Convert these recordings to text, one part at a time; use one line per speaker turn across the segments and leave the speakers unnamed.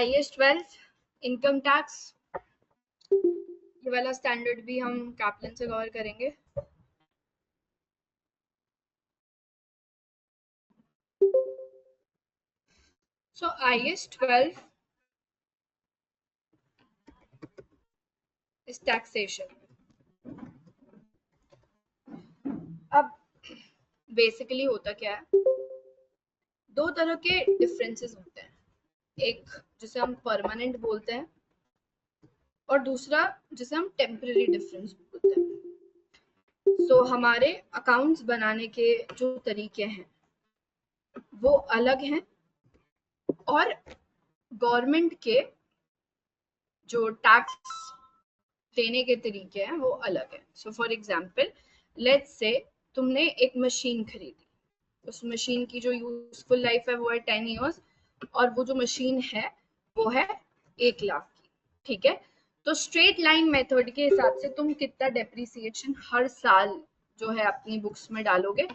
IAS 12 income tax, ये वाला standard भी हम कैप्लन से कवर करेंगे। So IAS 12 is taxation. अब बेसिकली होता क्या है, दो तरह के डिफरेंसेस होते हैं, एक जिसे हम परमानेंट बोलते हैं और दूसरा जिसे हम टेम्पररी डिफरेंस बोलते हैं। सो हमारे अकाउंट्स बनाने के जो तरीके हैं वो अलग हैं और गवर्नमेंट के जो टैक्स देने के तरीके हैं वो अलग है। सो फॉर एग्जाम्पल लेट्स से तुमने एक मशीन खरीदी, उस मशीन की जो यूजफुल लाइफ है वो है 10 ईयर्स और वो जो मशीन है वो है 1 लाख की, ठीक है। तो स्ट्रेट लाइन मेथड के हिसाब से तुम कितना डेप्रिसिएशन हर साल जो है अपनी बुक्स में डालोगे,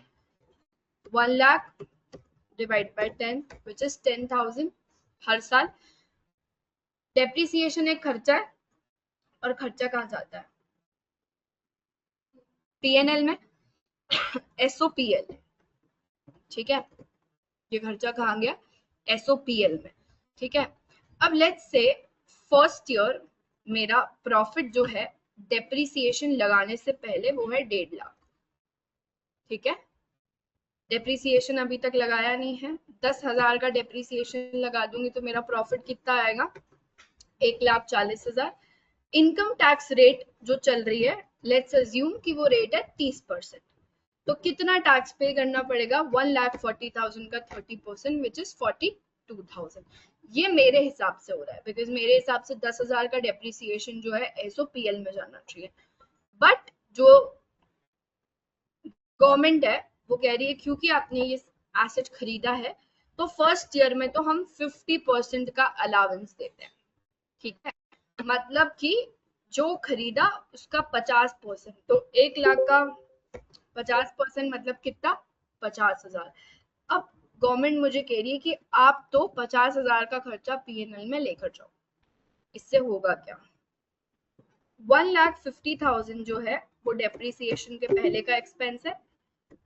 1 lakh divide by 10 which is 10,000 हर साल। डेप्रिसिएशन एक खर्चा है और खर्चा कहाँ जाता है, पीएनएल में, एसओपीएल, ठीक है। ये खर्चा कहाँ गया, एसओपीएल में, ठीक है। अब लेट्स से फर्स्ट ईयर मेरा प्रॉफिट जो है डेप्रिसिएशन लगाने से पहले वो है 1.5 लाख, ठीक है। डेप्रिसिएशन अभी तक लगाया नहीं है, 10,000 का डेप्रिसिएशन लगा दूंगी तो मेरा प्रॉफिट कितना आएगा, 1,40,000। इनकम टैक्स रेट जो चल रही है लेट्स अज्यूम कि वो रेट है 30%, तो कितना टैक्स पे करना पड़ेगा, 1,40,000 का 30% विच इज 42,000। ये मेरे हिसाब से हो रहा है बिकॉज मेरे हिसाब से 10,000 का डेप्रिसिएशन जो है एसओपीएल में जाना चाहिए, बट जो गवर्नमेंट है वो कह रही है क्योंकि आपने ये एसेट खरीदा है तो फर्स्ट ईयर में तो हम 50% का अलाउंस देते हैं, ठीक है। मतलब कि जो खरीदा उसका 50%, तो 1 लाख का 50% मतलब कितना, 50,000। अब गवर्नमेंट मुझे कह रही है कि आप तो 50,000 का खर्चा पीएनएल में लेकर जाओ, इससे होगा क्या, 1,50,000 जो है वो डेप्रिसिएशन के पहले का एक्सपेंस है,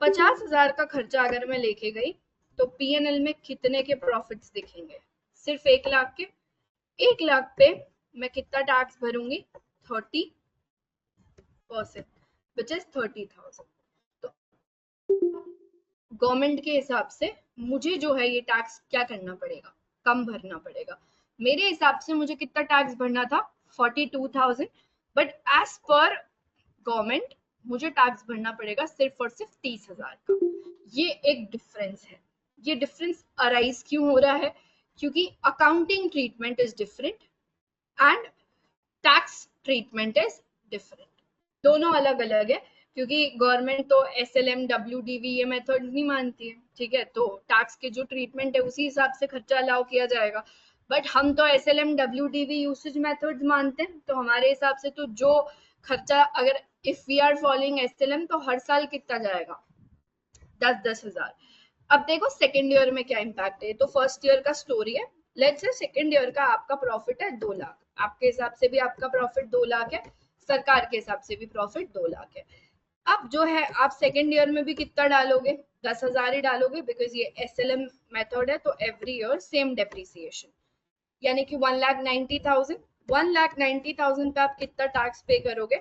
50,000 का खर्चा अगर मैं लेके गई तो पीएनएल में कितने के प्रॉफिट्स दिखेंगे, सिर्फ 1 लाख के। 1 लाख पे मैं कितना टैक्स भरूंगी, 30% विच इज 30,000। तो गवर्नमेंट के हिसाब से मुझे जो है ये टैक्स क्या करना पड़ेगा, कम भरना पड़ेगा। मेरे हिसाब से मुझे कितना टैक्स भरना था, 42,000, बट एज पर गवर्नमेंट मुझे टैक्स भरना पड़ेगा सिर्फ और सिर्फ 30,000 का। ये एक डिफरेंस है। ये डिफरेंस अराइज क्यों हो रहा है, क्योंकि accounting treatment is different and tax treatment is different, दोनों अलग अलग है। क्योंकि गवर्नमेंट तो SLM WDV ये मेथड नहीं मानती है, ठीक है, तो टैक्स के जो ट्रीटमेंट है उसी हिसाब से खर्चा अलाउ किया जाएगा। बट हम तो SLM WDV यूसेज मेथड मानते हैं, तो हमारे हिसाब से तो जो खर्चा अगर if we are following SLM तो हर साल कितना जाएगा, 10-10 हजार। अब देखो सेकेंड ईयर में क्या इम्पैक्ट है, तो फर्स्ट ईयर का स्टोरी है। लेट्स से सेकेंड ईयर का आपका प्रॉफिट है 2 लाख, आपके हिसाब से भी आपका प्रॉफिट 2 लाख है, सरकार के हिसाब से भी प्रॉफिट 2 लाख है। अब जो है आप सेकेंड ईयर में भी कितना डालोगे, 10,000 ही डालोगे बिकॉज ये SLM मेथड है, तो एवरी ईयर सेम डेप्रिसिएशन, यानी कि 1,90,000। 1,90,000 पे आप कितना टैक्स पे करोगे,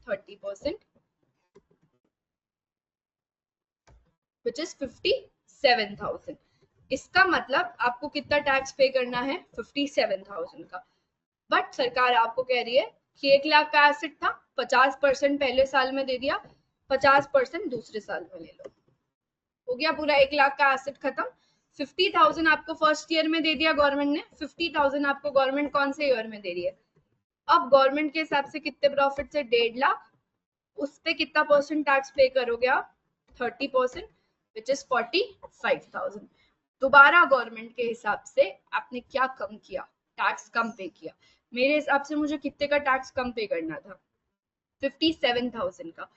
30%, विच इज 57,000। इसका मतलब आपको कितना टैक्स पे करना है, 57,000 का। बट सरकार आपको कह रही है कि 1 लाख का एसेट था, 50% पहले साल में दे दिया, 50% दूसरे साल में ले लो, हो गया पूरा 1 लाख का एसेट खत्म। 50,000 आपको फर्स्ट ईयर में दे दिया गवर्नमेंट ने, 50,000 आपको गवर्नमेंट कौन से ईयर में दे रही है, अब गवर्नमेंट के हिसाब से कितने प्रॉफिट से 1.5 लाख, उस पे कितना परसेंट टैक्स पे करोगे आप, 30%, विच इज 45,000। दोबारा गवर्नमेंट के हिसाब से आपने क्या कम किया, टैक्स कम पे किया। मेरे हिसाब से मुझे कितने का टैक्स कम पे करना था, 57,000 का,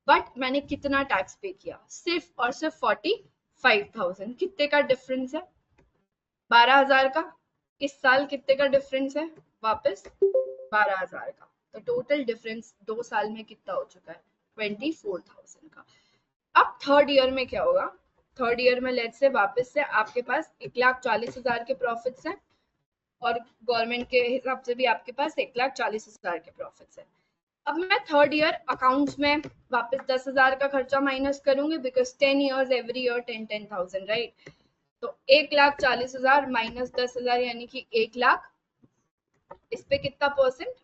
बट मैंने कितना टैक्स पे किया, सिर्फ और सिर्फ 45,000। कितने का डिफरेंस है, 12,000 का, इस साल कितने का डिफरेंस है वापस 12,000 का, तो टोटल डिफरेंस 2 साल में कितना हो चुका है 24,000 का। अब थर्ड ईयर में क्या होगा, थर्ड ईयर में लेट्स से वापस से आपके पास 1,40,000 के प्रॉफिट्स हैं और गवर्नमेंट के हिसाब से भी आपके पास 1,40,000 के प्रॉफिट्स हैं। अब मैं थर्ड ईयर अकाउंट्स में वापस 10,000 का खर्चा माइनस करूंगी because 10 years every year 10,000 right. तो 1,40,000 माइनस 10,000 यानी कि 1,00,000, इस पे कितना परसेंट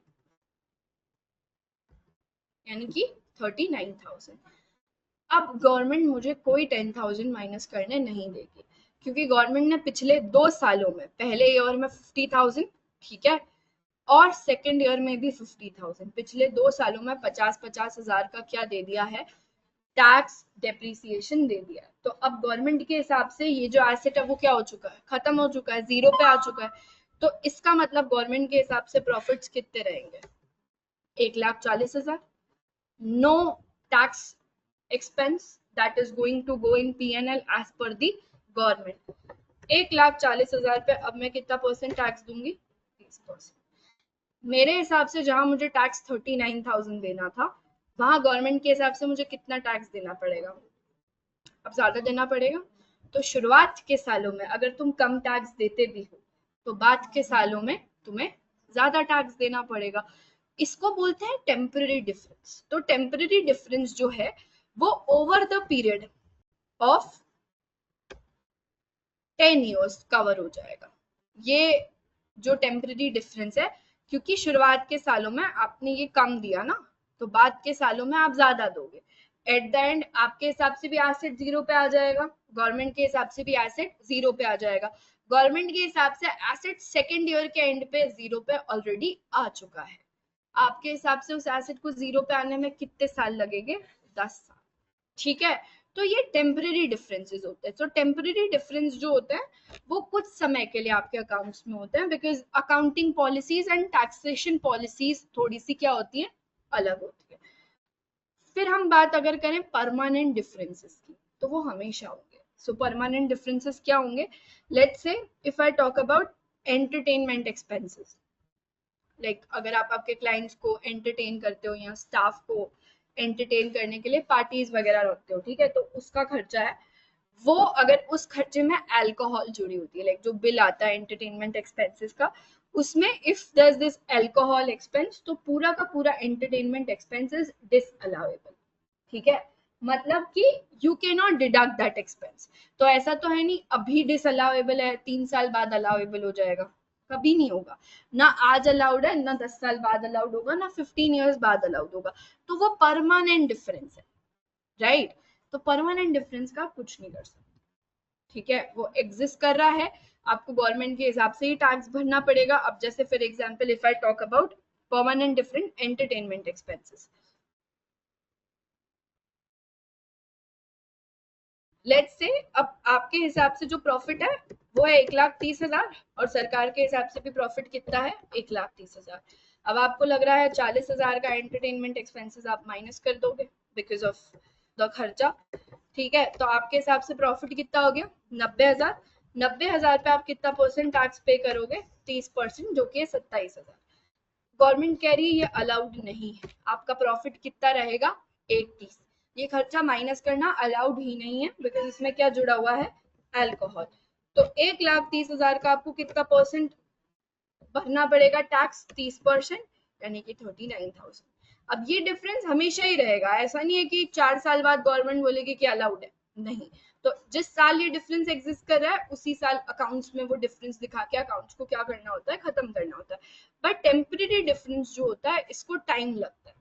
यानी कि 39,000। अब गवर्नमेंट मुझे कोई 10,000 माइनस करने नहीं देगी क्योंकि गवर्नमेंट ने पिछले 2 सालों में पहले ईयर में 50,000 ठीक है और सेकेंड ईयर में भी 50,000, पिछले 2 सालों में 50,000 का क्या दे दिया है टैक्स डेप्रिसिएशन दे दिया है। तो अब गवर्नमेंट के हिसाब से ये जो एसेट है वो क्या हो चुका है खत्म हो चुका है, जीरो पे आ चुका है। तो इसका मतलब गवर्नमेंट के हिसाब से प्रॉफिट्स कितने रहेंगे 1,40,000, no tax expense that is going to go in P&L as per the government। 1,40,000 पे अब मैं कितना परसेंट टैक्स दूंगी 30%। मेरे हिसाब से जहां मुझे टैक्स 39,000 देना था वहां गवर्नमेंट के हिसाब से मुझे कितना टैक्स देना पड़ेगा, अब ज्यादा देना पड़ेगा। तो शुरुआत के सालों में अगर तुम कम टैक्स देते भी हो तो बाद के सालों में तुम्हें ज्यादा टैक्स देना पड़ेगा। इसको बोलते हैं टेम्पररी डिफरेंस। तो टेम्पररी डिफरेंस जो है वो over the period of 10 years cover हो जाएगा। ये जो टेम्पररी डिफरेंस है क्योंकि शुरुआत के सालों में आपने ये कम दिया ना तो बाद के सालों में आप ज्यादा दोगे, एट द एंड आपके हिसाब से भी एसेट जीरो पे आ जाएगा, गवर्नमेंट के हिसाब से भी एसेट जीरो पे आ जाएगा। गवर्नमेंट के हिसाब से एसेट सेकेंड ईयर के एंड पे जीरो पे ऑलरेडी आ चुका है, आपके हिसाब से उस एसेट को जीरो पे आने में कितने साल लगेंगे 10 साल, ठीक है। तो ये टेम्पररी डिफरेंसेस होते हैं। तो टेम्पररी डिफरेंस जो होता है वो कुछ समय के लिए आपके अकाउंट्स में होते हैं because accounting policies and taxation policies थोड़ी सी क्या होती है अलग होती है। फिर हम बात अगर करें परमानेंट डिफरेंसेस की तो वो हमेशा होंगे। सो परमानेंट डिफरेंसेस क्या होंगे, let's say if I talk about entertainment expenses, like अगर आप आपके क्लाइंट्स को एंटरटेन करते हो या स्टाफ को एंटरटेन करने के लिए पार्टीज वगैरह रखते हो ठीक है, तो उसका खर्चा है वो अगर उस खर्चे में अल्कोहल जुड़ी होती है, लाइक जो बिल आता है एंटरटेनमेंट एक्सपेंसेस का उसमें इफ दस दिस अल्कोहल एक्सपेंस तो पूरा का पूरा एंटरटेनमेंट एक्सपेंस इज डिसअलाउएबल, ठीक है। मतलब कि you can not deduct that expense. तो ऐसा तो है नहीं अभी डिसअलाउएबल है 3 साल बाद अलाउएबल हो जाएगा, कभी नहीं होगा। ना आज अलाउड है ना 10 साल बाद अलाउड होगा ना 15 ईयर्स बाद अलाउड होगा। तो वो परमानेंट डिफरेंस है राइट। तो परमानेंट डिफरेंस का कुछ नहीं कर सकते, ठीक है, वो एग्जिस्ट कर रहा है, आपको गवर्नमेंट के हिसाब से ही टैक्स भरना पड़ेगा। अब जैसे for example if I talk about permanent different entertainment expenses, let's say अब आपके हिसाब से जो प्रॉफिट है वो है 1,30,000 और सरकार के हिसाब से भी प्रॉफिट कितना है 1,30,000। अब आपको लग रहा है 40,000 का एंटरटेनमेंट एक्सपेंसेस आप माइनस कर दोगे बिकॉज ऑफ द खर्चा, ठीक है। तो आपके हिसाब से प्रॉफिट कितना हो गया 90,000। 90,000 पे आप कितना परसेंट टैक्स पे करोगे 30% जो कि है 27,000। गवर्नमेंट कह रही है ये अलाउड नहीं है, आपका प्रॉफिट कितना रहेगा 1,30। ये खर्चा माइनस करना अलाउड ही नहीं है बिकॉज इसमें क्या जुड़ा हुआ है अल्कोहल। तो 1,30,000 का आपको कितना परसेंट भरना पड़ेगा टैक्स 30% यानी कि 39,000। अब ये डिफरेंस हमेशा ही रहेगा, ऐसा नहीं है कि 4 साल बाद गवर्नमेंट बोलेगी कि अलाउड है, नहीं। तो जिस साल ये डिफरेंस एग्जिस्ट कर रहा है उसी साल अकाउंट्स में वो डिफरेंस दिखा के अकाउंट्स को क्या करना होता है खत्म करना होता है। बट टेम्परेरी डिफरेंस जो होता है इसको टाइम लगता है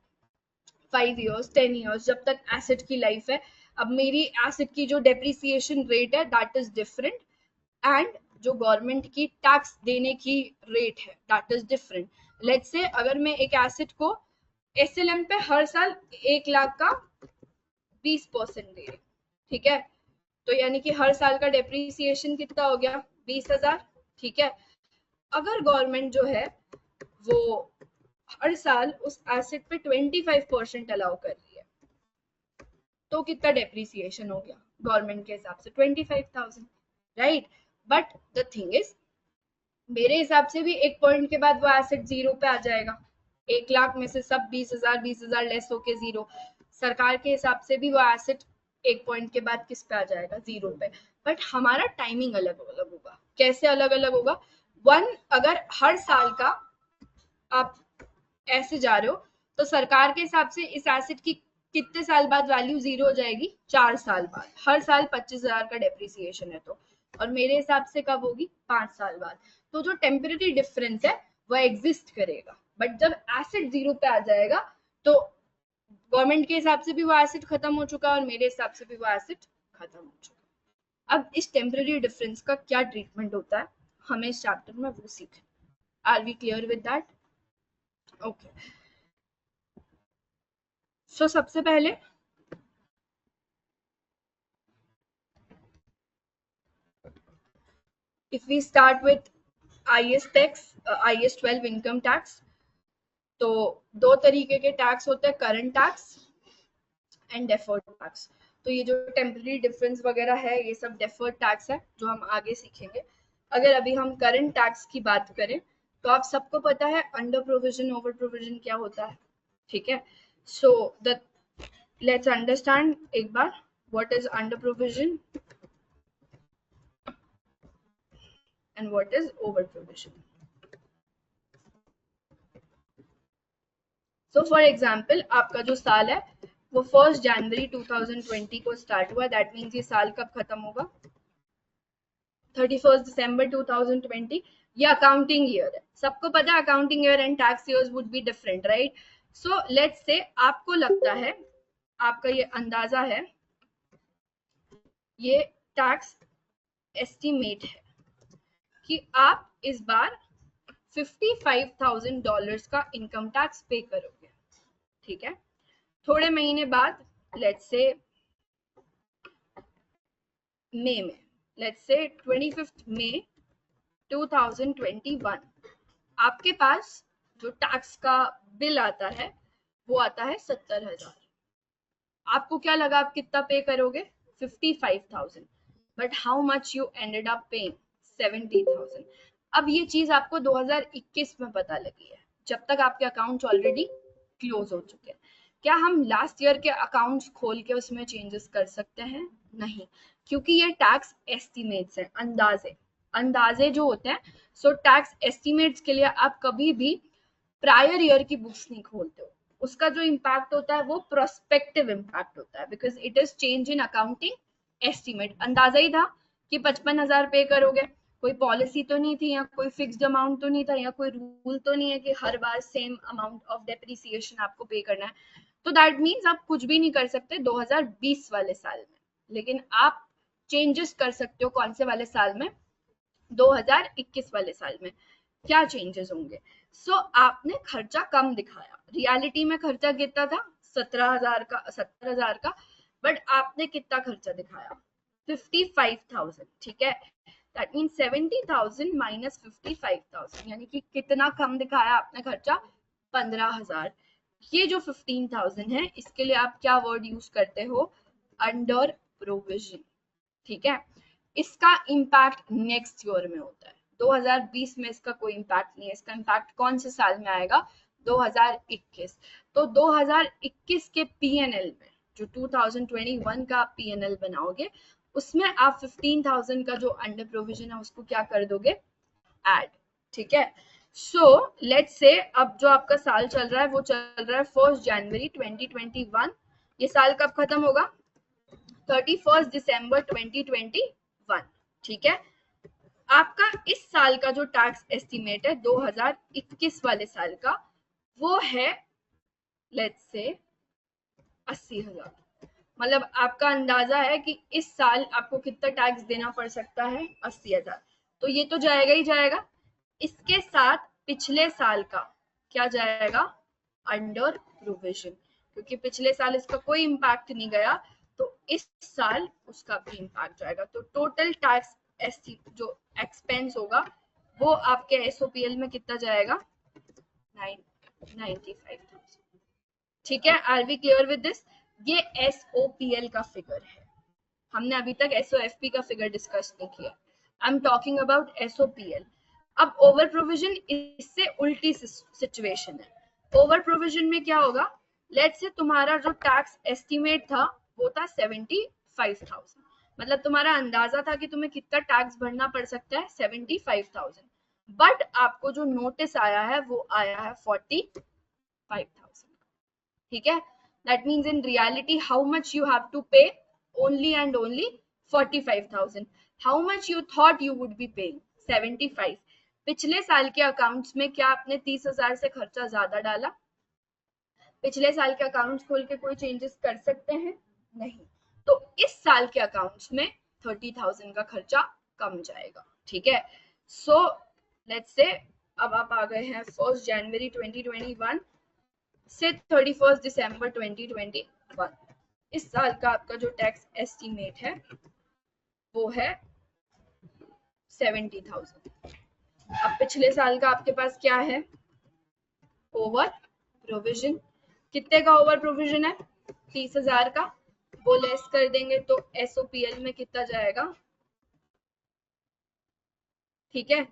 5 ईयर्स 10 ईयर्स जब तक एसेट की लाइफ है। अब मेरी एसेट की जो डेप्रिसिएशन रेट है दैट इज डिफरेंट एंड जो गवर्नमेंट की टैक्स देने की रेट है that is different. Let's say अगर मैं एक एसेट को एसएलएम पे हर साल 1,00,000 का 20% दे रही, ठीक है, तो यानी कि हर साल का डेप्रिसिएशन कितना हो गया 20,000, ठीक है। अगर गवर्नमेंट जो है वो हर साल उस एसेट पे 25% अलाउ कर रही है तो कितना डेप्रिसिएशन हो गया गवर्नमेंट के हिसाब से 25,000 right. But the thing is मेरे हिसाब से भी एक पॉइंट के बाद वो एसेट जीरो पे आ जाएगा। 1 लाख में से सब 20,000 लेस होके जीरो। सरकार के हिसाब से भी वो एसेट एक पॉइंट के बाद किस पे आ जाएगा, जीरो पे। बट हमारा टाइमिंग अलग अलग होगा। कैसे अलग अलग होगा? वन, अगर हर साल का आप ऐसे जा रहे हो तो सरकार के हिसाब से इस एसेट की कितने साल बाद वैल्यू जीरो हो जाएगी? 4 साल बाद। हर साल 25,000 का डेप्रिसिएशन है तो, और मेरे हिसाब से कब होगी? 5 साल बाद। तो जो टेम्पररी डिफरेंस है वो एग्जिस्ट करेगा, बट जब एसेट जीरो पे आ जाएगा तो गवर्नमेंट के हिसाब से भी वो एसेट खत्म हो चुका है और मेरे हिसाब से भी वो एसेट खत्म हो चुका है। अब इस टेम्पररी डिफरेंस का क्या ट्रीटमेंट होता है हमें इस चैप्टर में वो सीखना। Are we clear with that? Okay. So सबसे पहले if we start with IS tax, IS 12 income tax, तो दो तरीके के टैक्स होते हैं, current tax and deferred tax. तो ये जो टेम्पररी डिफरेंस वगैरह है ये सब डेफर्ड टैक्स है जो हम आगे सीखेंगे। अगर अभी हम करंट टैक्स की बात करें तो आप सबको पता है अंडर प्रोविजन ओवर प्रोविजन क्या होता है, ठीक है? सो द लेट्स अंडरस्टैंड एक बार what is under provision and what is over provision. So for example आपका जो साल है वो 1 जनवरी 2020 को स्टार्ट हुआ, दैट मीन्स ये साल कब खत्म होगा? 31 दिसंबर 2020। ये अकाउंटिंग ईयर है, सबको पता है accounting year and tax years would be different, right? So let's say आपको लगता है, आपका ये अंदाजा है, ये टैक्स एस्टिमेट है कि आप इस बार $55,000 का इनकम टैक्स पे करोगे, ठीक है? थोड़े महीने बाद, लेट्स से मई में, लेट्स से 25 मई 2021, आपके पास जो टैक्स का बिल आता है वो आता है 70,000। आपको क्या लगा आप कितना पे करोगे? 55,000, but how much you ended up paying? 70,000। अब ये चीज आपको 2021 में पता लगी है, जब तक आपके अकाउंट्स ऑलरेडी क्लोज हो चुके हैं। क्या हम लास्ट ईयर के अकाउंट्स खोल के उसमें चेंजेस कर सकते हैं? नहीं, क्योंकि ये टैक्स एस्टिमेट्स हैं, अंदाजे। अंदाजे जो होते हैं, सो टैक्स एस्टिमेट्स के लिए आप कभी भी प्रायर ईयर की बुक्स नहीं खोलते हो। उसका जो इम्पैक्ट होता है वो प्रोस्पेक्टिव इम्पैक्ट होता है, because it is change in accounting estimate. अंदाजा ही था कि 55,000 पे करोगे, कोई पॉलिसी तो नहीं थी या कोई फिक्स्ड अमाउंट तो नहीं था या कोई रूल तो नहीं है कि हर बार सेम अमाउंट ऑफ डेप्रिसिएशन आपको पे करना है। तो दैट मीन्स आप कुछ भी नहीं कर सकते 2020 वाले साल में, लेकिन आप चेंजेस कर सकते हो कौन से वाले साल में? 2021 वाले साल में। क्या चेंजेस होंगे? सो आपने खर्चा कम दिखाया, रियलिटी में खर्चा कितना था? 17,000 का, 70,000 का, बट आपने कितना खर्चा दिखाया? 55,000, ठीक है? दैट मीन 70,000 माइनस 55,000, यानी कि कितना कम दिखाया आपने खर्चा? 15,000। ये जो 15,000 है इसके लिए आप क्या वर्ड यूज करते हो? अंडर प्रोविजन, ठीक है? इसका इम्पैक्ट नेक्स्ट ईयर में होता है, 2020 में इसका कोई इम्पैक्ट नहीं है। इसका इम्पैक्ट कौन से साल में आएगा? 2021। तो 2021 के पीएनएल में, जो 2021 का पीएनएल बनाओगे, उसमें आप 15,000 का जो अंडर प्रोविजन है उसको क्या कर दोगे? ऐड, ठीक है? सो लेट्स से अब जो आपका साल चल रहा है वो चल रहा है 1 जनवरी 2021। ये साल कब खत्म होगा? 31 दिसंबर 2021, ठीक है? आपका इस साल का जो टैक्स एस्टिमेट है 2021 वाले साल का, वो है लेट्स से 80,000। मतलब आपका अंदाजा है कि इस साल आपको कितना टैक्स देना पड़ सकता है? 80,000। तो ये तो जाएगा ही जाएगा। इसके साथ पिछले साल का क्या जाएगा? अंडर प्रोविजन, क्योंकि पिछले साल इसका कोई इम्पैक्ट नहीं गया, तो इस साल उसका भी इम्पैक्ट जाएगा। तो टोटल टैक्स जो एक्सपेंस होगा वो आपके एसओपीएल में कितना जाएगा? 95,000, ठीक है? Are we clear with this? ये एसओपीएल का फिगर है, हमने अभी तक एसओएफपी का फिगर डिस्कस नहीं किया। I am talking about SOPL. अब ओवर प्रोविजन इससे उल्टी सिचुएशन है। ओवर प्रोविजन में क्या होगा, लेट्स से तुम्हारा जो टैक्स एस्टिमेट था वो था 75,000, मतलब तुम्हारा अंदाजा था कि तुम्हें कितना टैक्स भरना पड़ सकता है 75,000, बट आपको जो नोटिस आया है वो आया है 45,000। ठीक है, that means in reality how much you have to pay, only and only 45,000। How much you thought you would be paying 75। पिछले साल के अकाउंट्स में क्या आपने 30,000 से खर्चा ज्यादा डाला? पिछले साल के अकाउंट्स खोल के कोई चेंजेस कर सकते हैं? नहीं। तो इस साल के अकाउंट्स में 30,000 का खर्चा कम जाएगा। ठीक है, सो लेट्स से अब आप आ गए हैं 1 जनवरी 2021 से 31 दिसंबर 2021। इस साल का आपका जो टैक्स एस्टीमेट है वो है 70,000। अब पिछले साल का आपके पास क्या है, ओवर प्रोविजन। कितने का ओवर प्रोविजन है? 30,000 का। वो लेस कर देंगे तो एसओपीएल में कितना जाएगा? ठीक है,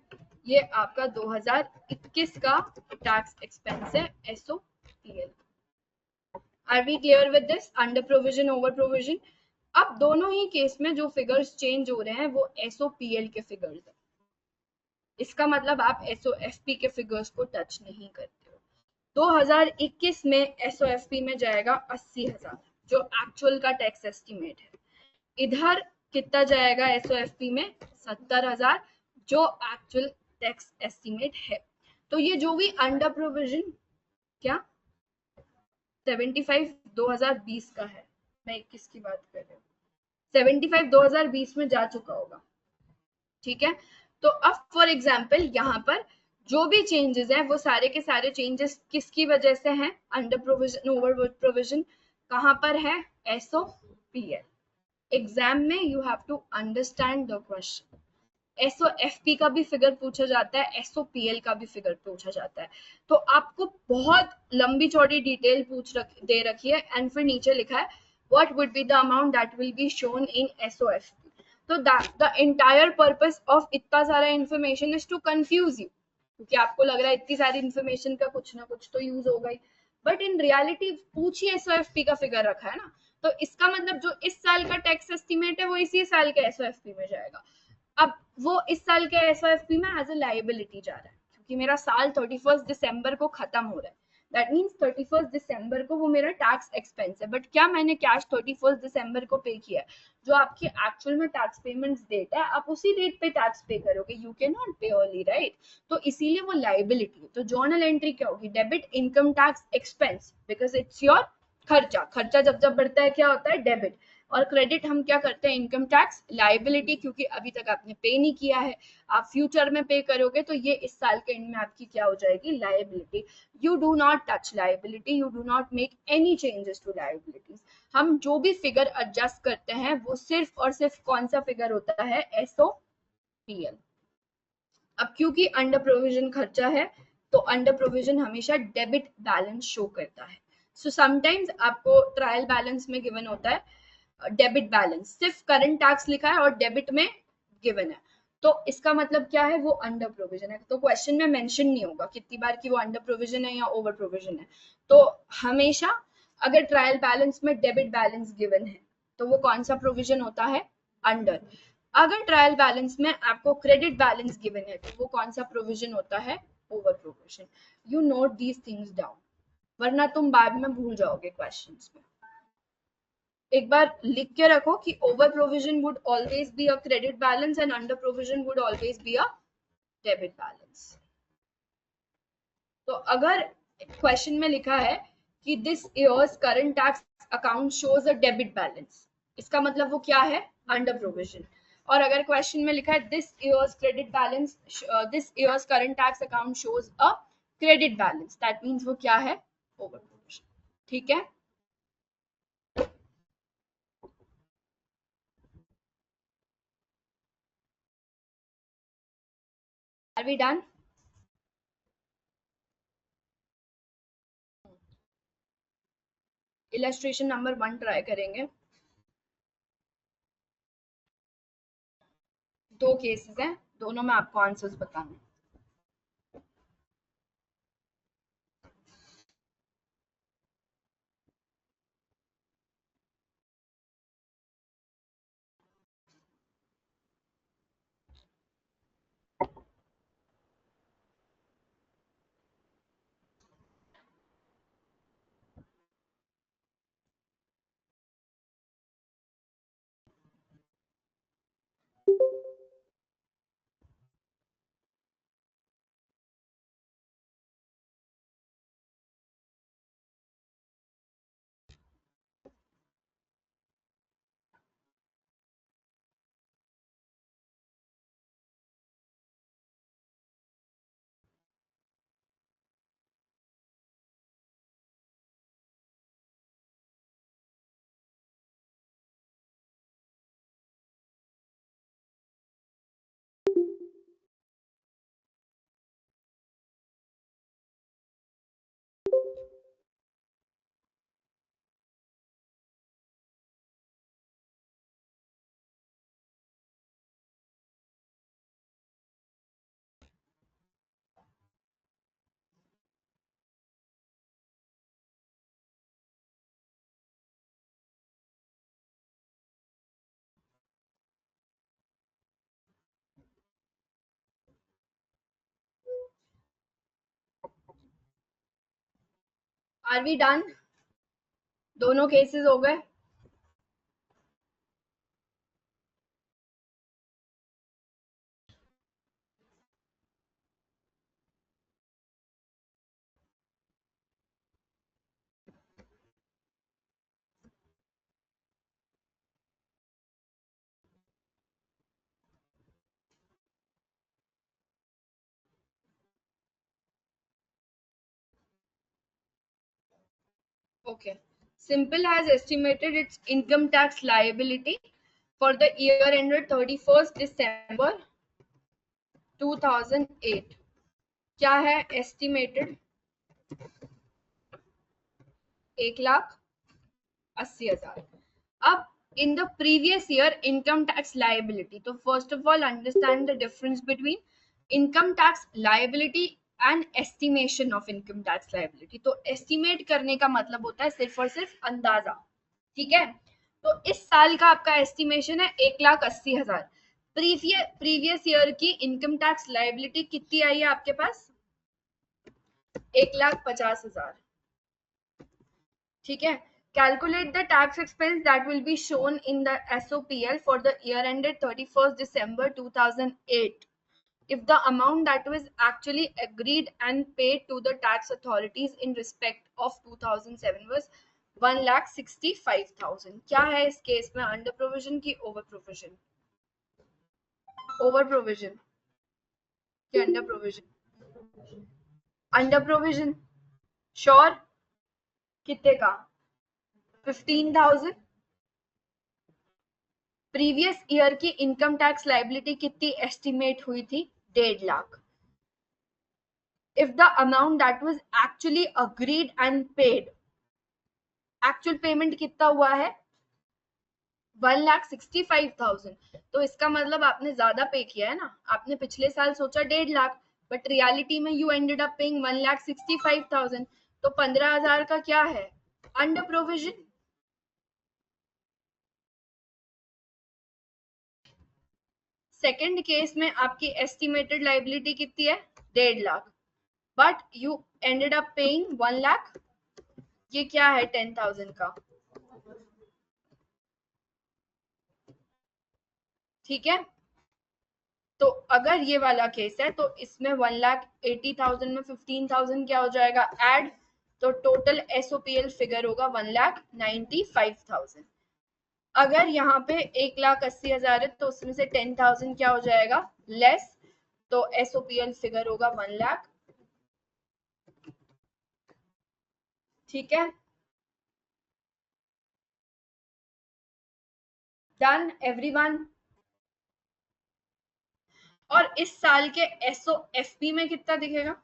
ये आपका 2021 का टैक्स एक्सपेंस है SOPL. Are we clear with this? Under provision, over provision. अब दोनों ही केस में जो फिगर्स चेंज हो रहे हैं वो एसओपीएल के फिगर्स है। इसका मतलब आप एसओएफपी के फिगर्स को टच नहीं करते हो। 2021 में एसओएफपी में जाएगा 80,000 जो एक्चुअल का टैक्स एस्टिमेट है। इधर कितना जाएगा एसओएफपी में? 70,000 जो एक्चुअल टैक्स एस्टिमेट है। तो ये जो भी अंडर प्रोविजन, क्या 75 2020 का है, मैं 21 की बात कर रही हूँ, 75 2020 में जा चुका होगा। ठीक है, तो अब फॉर एग्जाम्पल यहाँ पर जो भी चेंजेस हैं वो सारे के सारे चेंजेस किसकी वजह से हैं? Under provision, over provision. कहाँ पर है? एसओपीएल। एग्जाम में you have to understand the question. SOFP का भी फिगर पूछा जाता है, एसओपीएल का भी फिगर पूछा जाता है। तो आपको बहुत लंबी चौड़ी डिटेल दे रखी है एंड फिर नीचे लिखा है what would be the amount that will be shown in SOFP. तो द एंटायर पर्पस ऑफ इतना सारा information is to confuse you, क्योंकि आपको लग रहा है इतनी सारी इंफॉर्मेशन का कुछ ना कुछ तो यूज होगा ही, बट इन रियलिटी पूछ ही एसओएफपी का फिगर रखा है ना, तो इसका मतलब जो इस साल का टैक्स एस्टिमेट है वो इसी साल के एसओएफपी में जाएगा। अब वो इस साल के एसओएफपी में एज अ लायबिलिटी जा रहा है, क्योंकि मेरा साल 31 दिसंबर को खत्म हो रहा है। दैट मीन्स 31 दिसंबर को वो मेरा टैक्स एक्सपेंस है, बट क्या मैंने कैश 31 दिसंबर को पे किया है? जो आपकी एक्चुअल में टैक्स पेमेंट्स डेट है आप उसी डेट पे टैक्स पे करोगे, यू कैन नॉट पे अर्ली, राइट? तो इसीलिए वो लायबिलिटी है। तो जर्नल एंट्री क्या होगी? Debit income tax expense, because it's your खर्चा। खर्चा जब जब बढ़ता है क्या होता है? डेबिट। और क्रेडिट हम क्या करते हैं? इनकम टैक्स लायबिलिटी, क्योंकि अभी तक आपने पे नहीं किया है, आप फ्यूचर में पे करोगे तो ये इस साल के एंड में आपकी क्या हो जाएगी? Liability. You do not touch liability, you do not make any changes to liabilities. हम जो भी फिगर एडजस्ट करते हैं वो सिर्फ और सिर्फ कौन सा फिगर होता है? एसओपीएल। अब क्योंकि अंडर प्रोविजन खर्चा है तो अंडर प्रोविजन हमेशा डेबिट बैलेंस शो करता है। सो समटाइम्स आपको ट्रायल बैलेंस में गिवन होता है डेबिट बैलेंस, सिर्फ करंट टैक्स लिखा है और डेबिट में गिवन है, तो इसका मतलब क्या है? वो अंडर प्रोविजन है। तो क्वेश्चन में मेंशन नहीं होगा कितनी बार कि वो अंडर प्रोविजन है या ओवर प्रोविजन है। तो हमेशा अगर ट्रायल बैलेंस में डेबिट बैलेंस गिवन है तो वो कौन सा प्रोविजन होता है? अंडर। अगर ट्रायल बैलेंस में आपको क्रेडिट बैलेंस गिवन है तो वो कौन सा प्रोविजन होता है? Over provision. You note these things down, वरना तुम बाद में भूल जाओगे क्वेश्चंस में। एक बार लिख के रखो कि over provision would always be a credit balance and under provision would always be a debit balance. तो अगर क्वेश्चन में लिखा है कि this years current tax account shows a debit balance, इसका मतलब वो क्या है? Under provision. और अगर क्वेश्चन में लिखा है this years credit balance, this years current tax account shows a credit balance, that means वो क्या है? Over provision. ठीक है, are we done? Illustration number 1 try करेंगे। दो केसेस हैं, दोनों में आपको आंसर्स बताने। Are we done? दोनों केसेस हो गए? Okay. Simple has estimated its income tax liability for the year ended 31st December 2008. क्या है एस्टिमेटेड? 1,80,000. अब in the previous year income tax liability, तो first of all understand the difference between income tax liability and estimation of income tax liability. तो estimate करने का मतलब होता है सिर्फ और सिर्फ अंदाजा, ठीक है? तो इस साल का आपका एस्टिमेशन है 1,80,000. प्रीवियस ईयर की इनकम टैक्स लाइबिलिटी कितनी आई है आपके पास? 1,50,000. ठीक है? Calculate the tax expense that will be shown in the SOPL for the year ended 31st December 2008. If the amount that was actually agreed and paid to the tax authorities in respect of 2007 was 1,65,000. क्या है इस case में? Under provision की over provision? Over provision कि under provision? Under provision. Sure? कितने का? 15,000. Previous year की income tax liability कितनी एस्टिमेट हुई थी? 1.5 lakh. If the amount that was actually agreed and paid, actual payment कितना हुआ है? 1,65,000. तो इसका मतलब आपने ज्यादा पे किया है ना. आपने पिछले साल सोचा 1.5 लाख, बट रियलिटी में यू एंडेड अप पेइंग 1,65,000. तो 15,000 का क्या है? Under provision. सेकेंड केस में आपकी एस्टिमेटेड लाइबिलिटी कितनी है? 1.5 lakh, but you ended up paying 1 lakh. ये क्या है? 10,000 का. ठीक है? तो अगर ये वाला केस है तो इसमें 1,80,000 में 15,000 क्या हो जाएगा? ऐड. तो टोटल एसओपीएल फिगर होगा 1,95,000. अगर यहाँ पे 1,80,000 है तो उसमें से 10,000 क्या हो जाएगा? लेस. तो एसओपीएल फिगर होगा 1 लाख. ठीक है? Done everyone? और इस साल के एसओएफपी में कितना दिखेगा?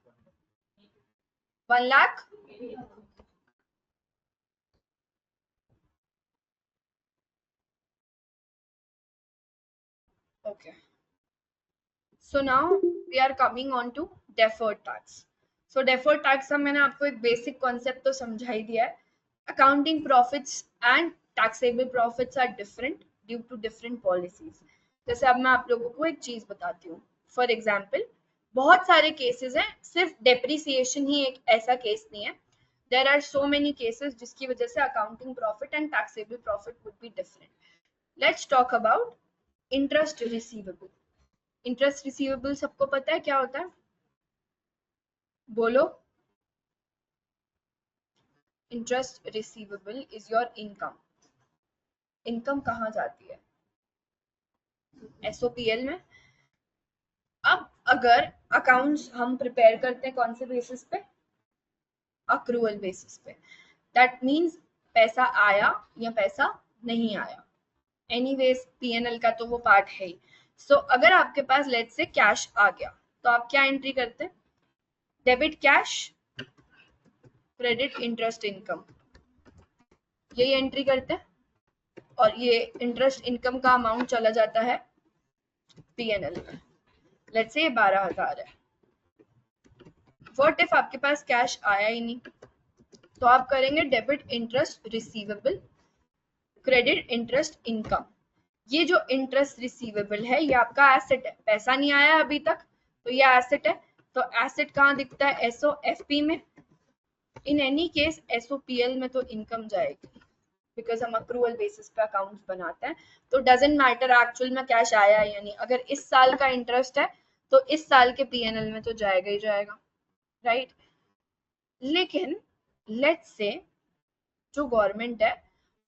1 lakh. Okay. So now we are coming on to deferred tax. So deferred tax का मैंने आपको एक बेसिक कॉन्सेप्ट तो समझा ही दिया है. Accounting profits and taxable profits are different due to different policies. जैसे अब मैं आप लोगों को एक चीज बताती हूँ. फॉर एग्जाम्पल बहुत सारे केसेस हैं, सिर्फ डेप्रिसिएशन ही एक ऐसा केस नहीं है. There are so many cases जिसकी वजह से accounting profit and taxable profit would be different. Let's talk about interest receivable. Interest receivable सबको पता है क्या होता है? बोलो. Interest receivable is your income. Income कहाँ जाती है? एसओपीएल में. अब अगर अकाउंट्स हम प्रिपेयर करते हैं कौन से बेसिस पे? अक्रूवल बेसिस पे. दैट मीन्स पैसा आया या पैसा नहीं आया. एनीवेज पीएनएल का तो वो पार्ट है ही. सो अगर आपके पास लेट से कैश आ गया तो आप क्या एंट्री करते हैं? Debit cash, credit interest income, यही एंट्री करते हैं. और ये इंटरेस्ट इनकम का अमाउंट चला जाता है पीएनएल में. लेट्स से 12,000 है. व्हाट इफ आपके पास कैश आया ही नहीं? तो आप करेंगे debit interest receivable, credit interest income. ये जो इंटरेस्ट रिसीवेबल है ये आपका एसेट है. पैसा नहीं आया अभी तक तो ये एसेट है. तो एसेट कहाँ दिखता है? एसओएफपी में. इन एनी केस एसओपीएल में तो इनकम जाएगी, बिकॉज हम अक्रूवल बेसिस पे अकाउंट्स बनाते हैं, तो डजेंट मैटर एक्चुअल में कैश आया या नहीं, अगर इस साल का इंटरेस्ट है तो इस साल के पीएनएल में तो जाएगा ही जाएगा, राइट। लेकिन लेट्स से जो गवर्नमेंट है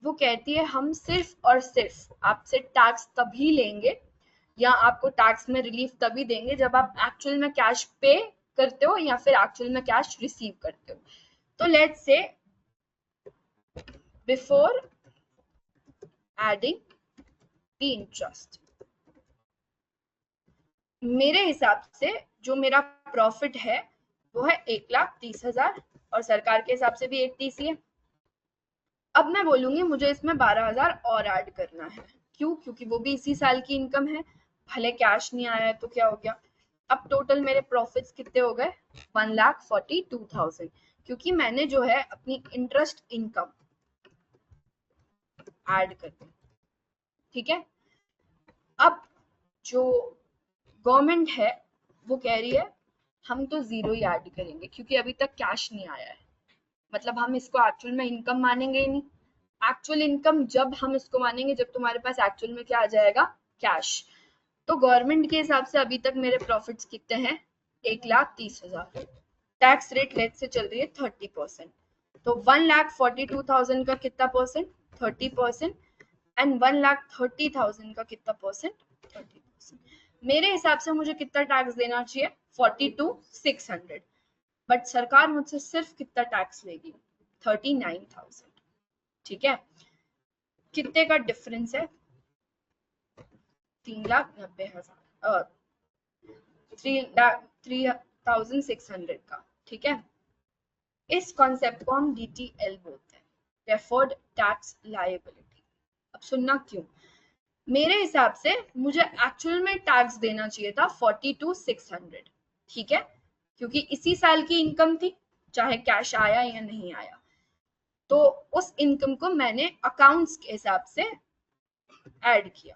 वो कहती है हम सिर्फ और सिर्फ आपसे टैक्स तभी लेंगे या आपको टैक्स में रिलीफ तभी देंगे जब आप एक्चुअल में कैश पे करते हो या फिर एक्चुअल में कैश रिसीव करते हो। तो let's say before adding the interest, मेरे हिसाब से जो मेरा प्रॉफिट है वो है 1,30,000 और सरकार के हिसाब से भी 1,30 ही है। अब मैं बोलूंगी मुझे इसमें 12,000 और ऐड करना है, क्यों? क्योंकि वो भी इसी साल की इनकम है, भले कैश नहीं आया है तो क्या हो गया। अब टोटल मेरे प्रॉफिट्स कितने हो गए? 1,42,000, क्योंकि मैंने जो है अपनी इंटरेस्ट इनकम ऐड कर दी, ठीक है। अब जो गवर्नमेंट है वो कह रही है हम तो जीरो ही ऐड करेंगे क्योंकि अभी तक कैश नहीं आया है, मतलब हम इसको एक्चुअल में इनकम मानेंगे ही नहीं। एक्चुअल इनकम जब हम इसको मानेंगे जब तुम्हारे पास एक्चुअल में क्या आ जाएगा? कैश। तो गवर्नमेंट के हिसाब से अभी तक मेरे प्रॉफिट्स कितने हैं? 1,30,000। टैक्स रेट लेट से चल रही है 30%, तो 1,42,000 का कितना परसेंट? 30%। एंड 1,30,000 का कितना परसेंट? 30%। मेरे हिसाब से मुझे कितना टैक्स देना चाहिए? 42,600, बट सरकार मुझसे सिर्फ कितना टैक्स लेगी? 39,000, ठीक है। कितने का डिफरेंस है? 3,90,000, 3,600 का, ठीक है। इस कॉन्सेप्ट को हम डीटीएल बोलते हैं, डेफर्ड टैक्स लायबिलिटी। अब सुनना क्यों। मेरे हिसाब से मुझे एक्चुअल में टैक्स देना चाहिए था 42,600, ठीक है, क्योंकि इसी साल की इनकम थी, चाहे कैश आया या नहीं आया, तो उस इनकम को मैंने अकाउंट्स के हिसाब से ऐड किया।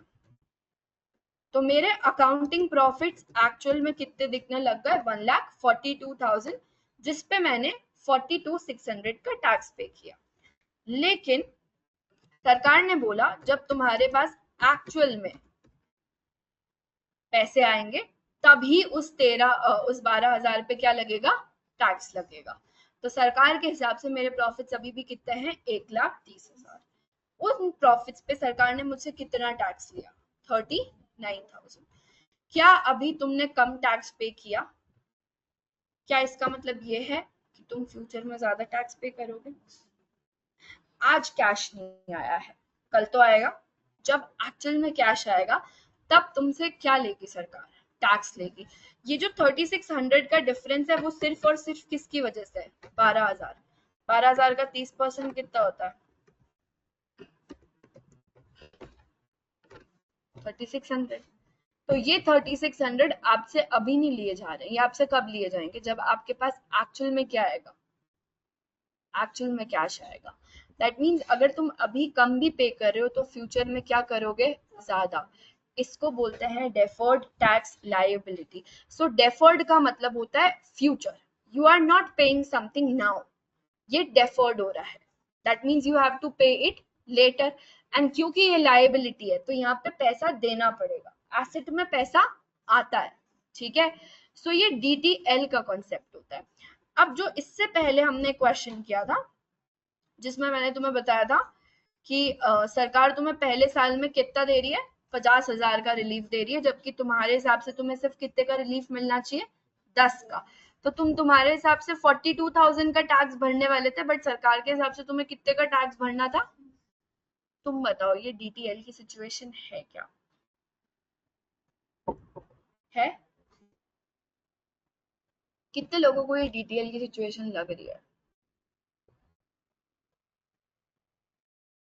तो मेरे अकाउंटिंग प्रॉफिट्स एक्चुअल में कितने दिखने लग गए? 1,42,000, जिसपे मैंने 42,600 का टैक्स पे किया। लेकिन सरकार ने बोला जब तुम्हारे पास एक्चुअल में पैसे आएंगे तभी उस 12,000 पे क्या लगेगा? टैक्स लगेगा। तो सरकार के हिसाब से मेरे प्रॉफिट्स अभी भी कितने हैं? 1,30,000। उन प्रॉफिट्स पे सरकार ने मुझसे कितना टैक्स लिया? 39,000। क्या अभी तुमने कम टैक्स पे किया? क्या इसका मतलब ये है कि तुम फ्यूचर में ज्यादा टैक्स पे करोगे? आज कैश नहीं आया है, कल तो आएगा। जब एक्चुअल में कैश आएगा तब तुमसे क्या लेगी सरकार? टैक्स लेगी। ये जो 3600 का डिफरेंस है वो सिर्फ और सिर्फ किसकी वजह से है? 12,000। 12,000 का 30% कितना होता है? 3600। तो ये 3600 आपसे अभी नहीं लिए जा रहे हैं, ये आपसे कब लिए जाएंगे? जब आपके पास एक्चुअल में क्या आएगा? एक्चुअल में कैश आएगा। दैट मीन्स अगर तुम अभी कम भी पे कर रहे हो तो फ्यूचर में क्या करोगे? ज्यादा। इसको बोलते हैं deferred tax liability. So deferred का मतलब होता है future, you are not paying something now, ये डेफर्ड हो रहा है। That means you have to pay it later. And क्योंकि ये लायबिलिटी है तो यहाँ पे पैसा देना पड़ेगा, एसेट में पैसा आता है, ठीक है। सो ये डीटीएल का कॉन्सेप्ट होता है। अब जो इससे पहले हमने क्वेश्चन किया था जिसमें मैंने तुम्हें बताया था कि सरकार तुम्हें पहले साल में कितना दे रही है? 50,000 का रिलीफ दे रही है, जबकि तुम्हारे हिसाब से तुम्हें सिर्फ कितने का रिलीफ मिलना चाहिए? 10 का। तो तुम्हारे हिसाब से 42,000 का टैक्स भरने वाले थे, बट सरकार के हिसाब से तुम्हें कितने का टैक्स भरना था? तुम बताओ, ये डीटीएल की सिचुएशन है क्या? है? कितने लोगों को ये डीटीएल की सिचुएशन लग रही है?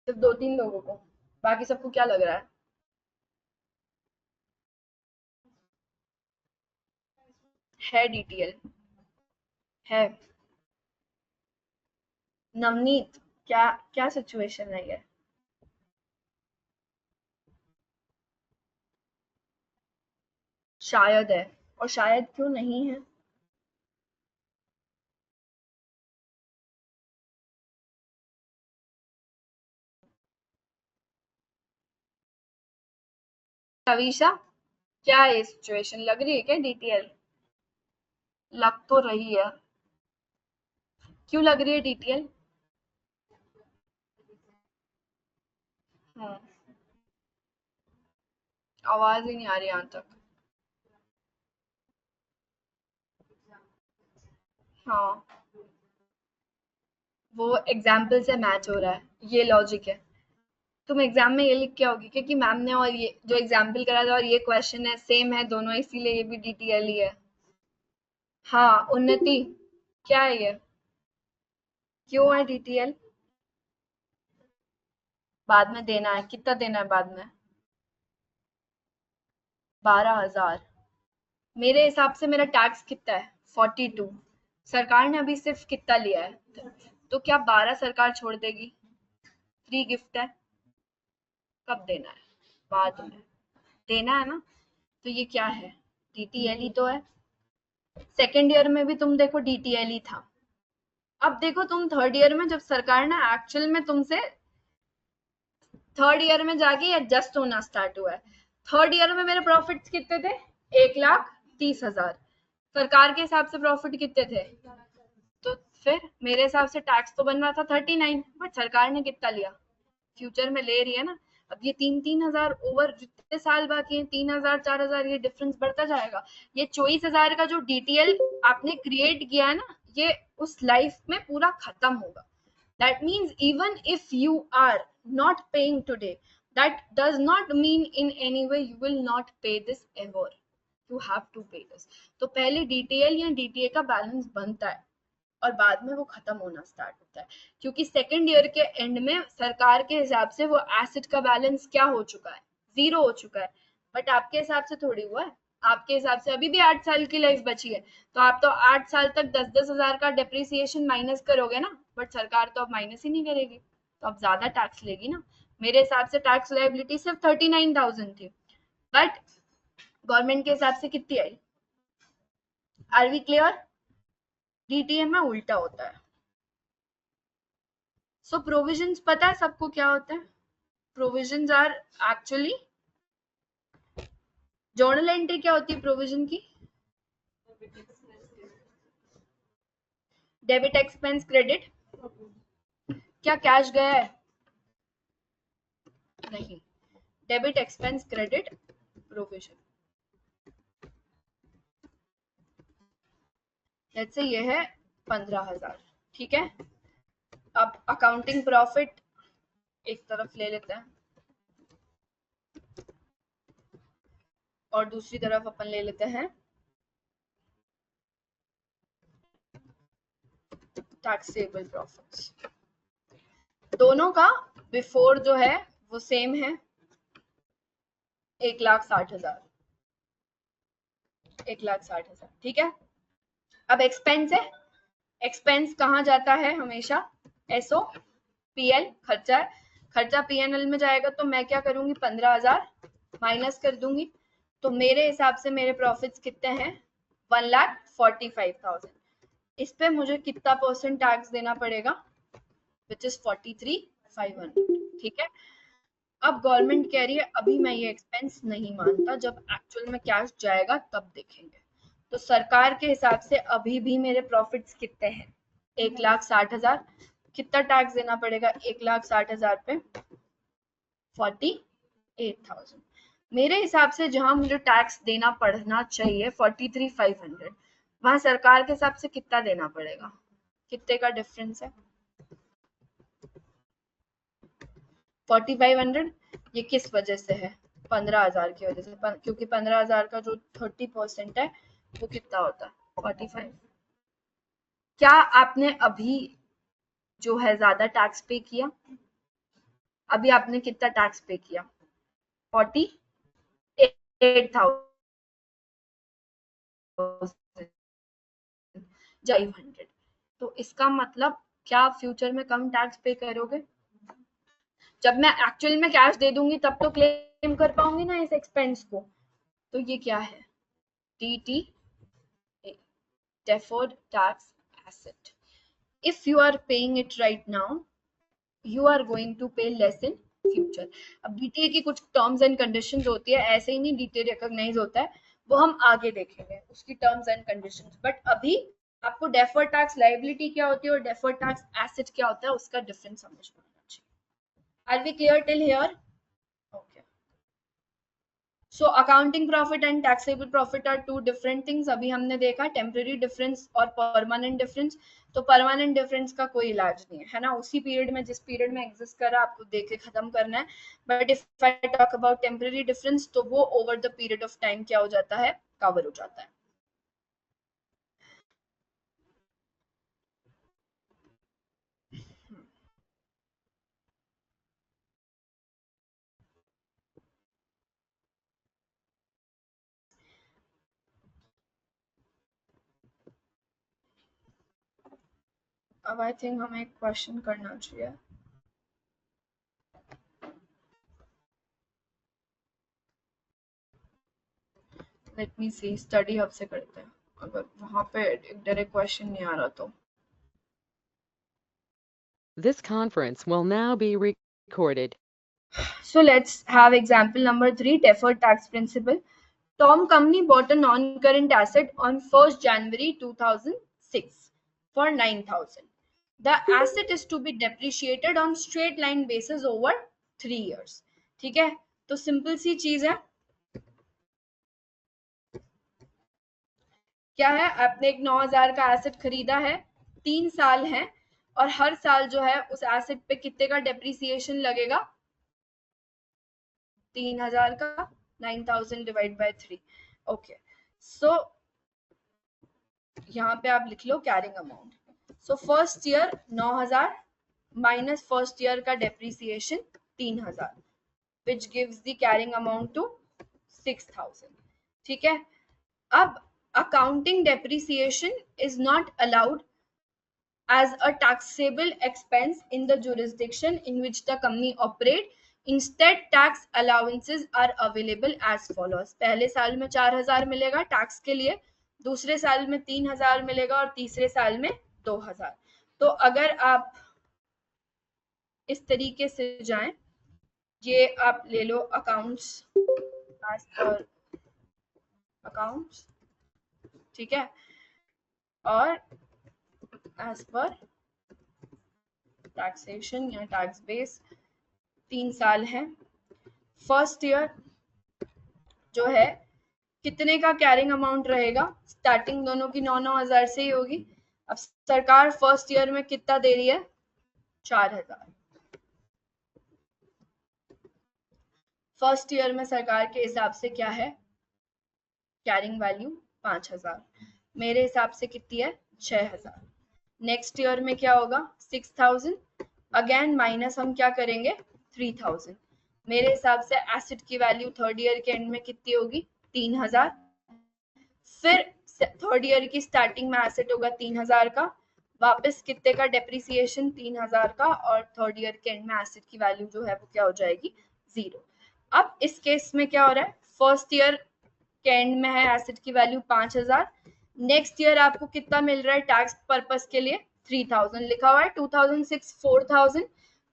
सिर्फ 2-3 लोगों को, बाकी सबको क्या लग रहा है? है डीटीएल? है। नवनीत, क्या क्या सिचुएशन है ये? शायद है, और शायद क्यों नहीं है? तवीशा, क्या है सिचुएशन? लग रही है क्या डीटीएल? लग तो रही है। क्यों लग रही है डीटीएल? हम्म, आवाज ही नहीं आ रही यहाँ तक। हाँ, वो एग्जाम्पल से मैच हो रहा है, ये लॉजिक है। तुम एग्जाम में ये लिख के आओगी क्योंकि मैम ने और ये जो एग्जाम्पल करा था और ये क्वेश्चन है सेम है दोनों, इसीलिए ये भी डीटीएल ही है। हाँ, उन्नति, क्या है ये? क्यों है डीटीएल? बाद में देना है, कितना देना है बाद में? 12,000। मेरे हिसाब से मेरा टैक्स कितना है? 42। सरकार ने अभी सिर्फ कितना लिया है? तो क्या 12 सरकार छोड़ देगी? फ्री गिफ्ट है। कब देना है? बाद में देना है ना। तो ये क्या है? डीटीएल ही तो है। सेकेंड ईयर में भी तुम देखो डीटीएल ही था। अब देखो तुम थर्ड ईयर में, जब सरकार ने एक्चुअल में तुमसे थर्ड ईयर में जाके एडजस्ट होना स्टार्ट हुआ है। थर्ड ईयर में मेरे प्रॉफिट्स कितने थे? 1,30,000। सरकार के हिसाब से प्रॉफिट कितने थे? तो फिर मेरे हिसाब से टैक्स तो बन रहा था 39, बट सरकार ने कितना लिया? फ्यूचर में ले रही है ना। अब ये 3,000 ओवर जितने साल बाकी हैं, 3,000 4,000, ये डिफरेंस बढ़ता जाएगा। ये 24,000 का जो डीटीएल आपने क्रिएट किया है ना, ये उस लाइफ में पूरा खत्म होगा। That means even if you are not paying today, that does not mean in any way you will not pay this ever. You have to pay this. तो पहले डीटीएल या डीटीए का बैलेंस बनता है और बाद में वो खत्म होना स्टार्ट होता है, क्योंकि सेकेंड ईयर के एंड में सरकार के हिसाब से वो एसेट का बैलेंस क्या हो चुका है? जीरो हो चुका है। बट आपके हिसाब से थोड़ी हुआ है। आपके हिसाब से अभी भी 8 साल की लाइफ बची है, तो आप तो 8 साल तक 10-10 हजार का डेप्रिसिएशन माइनस करोगे ना। बट सरकार तो अब माइनस ही नहीं करेगी, तो अब ज्यादा टैक्स लेगी ना। मेरे हिसाब से टैक्स लायबिलिटी सिर्फ 39,000 थी, बट गवर्नमेंट के हिसाब से कितनी आई? Are we clear? डीटीए में उल्टा होता है। सो प्रोविजंस पता है सबको क्या होता है? Provisions are actually, journal entry क्या होती है प्रोविजन की? Debit expense credit. क्या कैश गया है? नहीं। Debit expense credit provision. Let's say ये है 15,000, ठीक है। अब अकाउंटिंग प्रॉफिट एक तरफ ले लेते हैं और दूसरी तरफ अपन ले लेते हैं टैक्सेबल प्रॉफिट्स। दोनों का बिफोर जो है वो सेम है, 1,60,000। 1,60,000, ठीक है। अब एक्सपेंस है। एक्सपेंस कहाँ जाता है हमेशा? एसओ पीएल, खर्चा है। खर्चा पीएनएल में जाएगा तो मैं क्या करूंगी? 15,000 माइनस कर दूंगी। तो मेरे हिसाब से मेरे प्रॉफिट्स कितने हैं? 1,45,000। इस पे मुझे कितना परसेंट टैक्स देना पड़ेगा? विच इज 43,500, ठीक है। अब गवर्नमेंट कह रही है अभी मैं ये एक्सपेंस नहीं मानता, जब एक्चुअल में कैश जाएगा तब देखेंगे। तो सरकार के हिसाब से अभी भी मेरे प्रॉफिट्स कितने हैं? 1,60,000। कितना टैक्स देना पड़ेगा 1,60,000 पे? 48,000। मेरे हिसाब से जहां मुझे टैक्स देना पड़ना चाहिए 43,500, वहां सरकार के हिसाब से कितना देना पड़ेगा? कितने का डिफरेंस है? 4500। ये किस वजह से है? 15,000 की वजह से, क्योंकि 15,000 का जो 30% है वो कितना होता है? 45। क्या आपने अभी जो है ज्यादा टैक्स पे किया? अभी आपने कितना टैक्स पे किया? 48,500। तो इसका मतलब क्या फ्यूचर में कम टैक्स पे करोगे? जब मैं एक्चुअल में कैश दे दूंगी तब तो क्लेम कर पाऊंगी ना इस एक्सपेंस को। तो ये क्या है? DT, deferred tax asset. If you are paying it right now, you are going to pay less in future. अब डीटीए की कुछ टर्म्स एंड कंडीशंस होती है, ऐसे ही नहीं डीटीए रिकॉग्नाइज होता है, वो हम आगे देखेंगे उसकी टर्म्स एंड कंडीशंस। बट अभी आपको डेफर्ड टैक्स लायबिलिटी क्या होती है और डेफर्ड टैक्स एसेट क्या होता है उसका डिफरेंस समझ में आना चाहिए। Are we clear till here? Okay. So accounting profit and taxable profit are two different things. अभी हमने देखा टेम्परेरी डिफरेंस और परमानेंट डिफरेंस। तो परमानेंट डिफरेंस का कोई इलाज नहीं है ना, उसी पीरियड में जिस पीरियड में एग्जिस्ट कर रहा है आपको देख के खत्म करना है। But if I talk about temporary difference तो वो over the period of time क्या हो जाता है, कवर हो जाता है। अब आई थिंक हमें एक क्वेश्चन करना चाहिए। लेट मी सी, स्टडी हब से करते हैं, अगर वहां पे डायरेक्ट क्वेश्चन नहीं आ रहा तो।
This conference will now be recorded.
So let's have example number 3, deferred tax principle. Tom company bought a non-current asset on 1st January 2006 for 9,000. The asset is to be depreciated on straight line basis over 3 years. ठीक है, तो simple सी चीज है, क्या है, आपने एक 9,000 का एसेट खरीदा है, 3 साल है, और हर साल जो है उस एसेट पे कितने का डेप्रिसिएशन लगेगा, 3,000 का, 9,000 डिवाइड बाय 3। ओके, सो यहाँ पे आप लिख लो carrying amount. So first year 9,000 minus first year का depreciation 3,000 which gives the carrying amount to 6,000। ठीक है, अब accounting depreciation is not allowed as a taxable expense in the jurisdiction in which the company operate. Instead, tax allowances are available as follows. पहले साल में 4,000 मिलेगा tax के लिए, दूसरे साल में 3,000 मिलेगा और तीसरे साल में 2,000। तो अगर आप इस तरीके से जाएं, ये आप ले लो अकाउंट्स, एज पर अकाउंट्स, ठीक है, और एज पर टैक्सेशन या टैक्स बेस 3 साल है। फर्स्ट ईयर जो है कितने का कैरिंग अमाउंट रहेगा, स्टार्टिंग दोनों की 9,000 से ही होगी। अब सरकार फर्स्ट ईयर में कितना दे रही है, 4,000। फर्स्ट ईयर में सरकार के हिसाब से क्या है, कैरिंग वैल्यू 5,000, मेरे हिसाब से कितनी है, 6,000। नेक्स्ट ईयर में क्या होगा, 6,000, अगेन माइनस हम क्या करेंगे, 3,000। मेरे हिसाब से एसेट की वैल्यू थर्ड ईयर के एंड में कितनी होगी, 3,000। फिर थर्ड ईयर की स्टार्टिंग में एसेट होगा 3,000 का, वापस कितने का डेप्रिसिएशन, 3,000 का, और थर्ड ईयर के एंड में एसेट की वैल्यू जो है वो क्या हो जाएगी, 0। अब इस केस में क्या हो रहा है, फर्स्ट ईयर के एंड में है एसेट की वैल्यू 5,000, नेक्स्ट ईयर आपको कितना मिल रहा है टैक्स पर्पस के लिए, 3,000 लिखा हुआ है, 2006 4,000,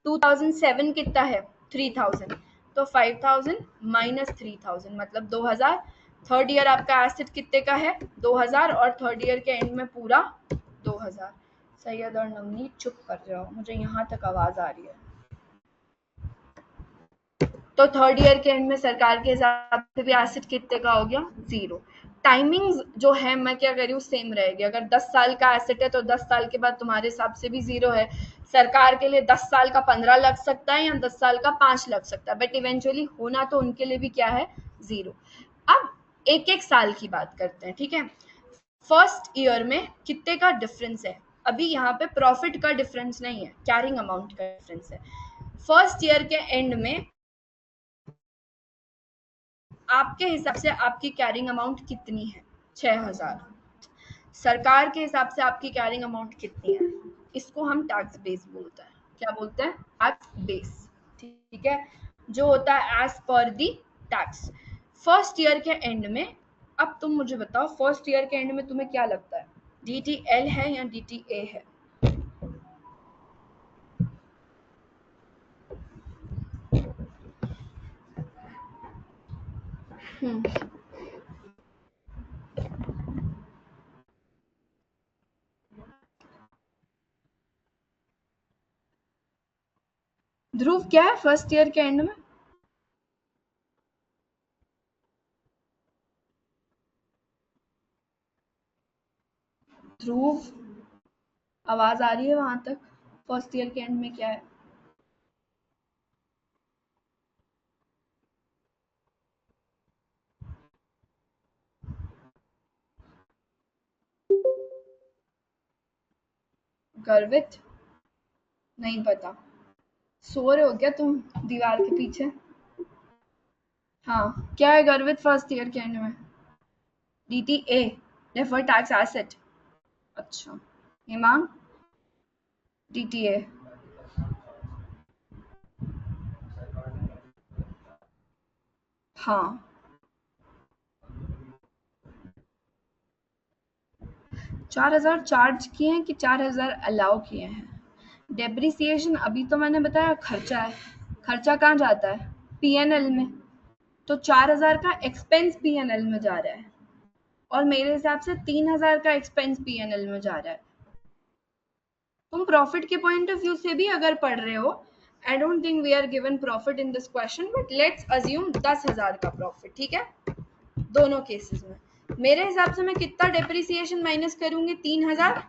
2007 कितना है, 3,000, तो 5,000 माइनस 3,000 मतलब 2,000। थर्ड ईयर आपका एसेट कितने का है, 2,000, और थर्ड ईयर के एंड में पूरा 2,000। सैयद और नवनीत चुप कर जाओ, मुझे यहाँ तक आवाज आ रही है। तो थर्ड ईयर के एंड में सरकार के हिसाब से भी एसेट कितने का हो गया, 0। टाइमिंग्स जो है मैं क्या कर रही हूँ, सेम रहेगी। अगर 10 साल का एसेट है तो 10 साल के बाद तुम्हारे हिसाब से भी 0 है। सरकार के लिए 10 साल का 15 लग सकता है या 10 साल का 5 लग सकता है, बट इवेंचुअली होना तो उनके लिए भी क्या है, 0। अब एक एक साल की बात करते हैं, ठीक है। फर्स्ट ईयर में कितने का डिफरेंस है, अभी यहाँ पे प्रॉफिट का डिफरेंस नहीं है, कैरिंग अमाउंट का डिफरेंस है। फर्स्ट ईयर के एंड में आपके हिसाब से आपकी कैरिंग अमाउंट कितनी है, 6,000। सरकार के हिसाब से आपकी कैरिंग अमाउंट कितनी है, इसको हम टैक्स बेस बोलते हैं। क्या बोलते हैं, टैक्स बेस, ठीक है, जो होता है as per the tax. First year के एंड में, अब तुम मुझे बताओ फर्स्ट ईयर के एंड में तुम्हें क्या लगता है, DTL है या DTA है, ध्रुव क्या है फर्स्ट ईयर के एंड में? ध्रुव आवाज आ रही है वहां तक? फर्स्ट ईयर के एंड में क्या है? गर्वित नहीं पता। सो रहे हो क्या तुम दीवार के पीछे? हाँ, क्या है गर्वित फर्स्ट ईयर के एंड में? DTA deferred tax asset. अच्छा, हिमांग DTA। हाँ, 4,000 चार्ज किए हैं कि 4,000 अलाउ किए हैं? डेप्रिसिएशन अभी तो मैंने बताया खर्चा है। खर्चा कहाँ जाता है? PNL में। तो 4,000 का एक्सपेंस PNL में जा रहा है और मेरे हिसाब से 3,000 का एक्सपेंस PNL में जा रहा है। तुम प्रॉफिट के पॉइंट ऑफ व्यू से भी अगर पढ़ रहे हो, I don't think we are given profit in this question, but let's assume 10,000 का प्रॉफिट, ठीक है, दोनों केसेस में। मेरे हिसाब से मैं कितना डेप्रिसिएशन माइनस करूंगी? 3,000।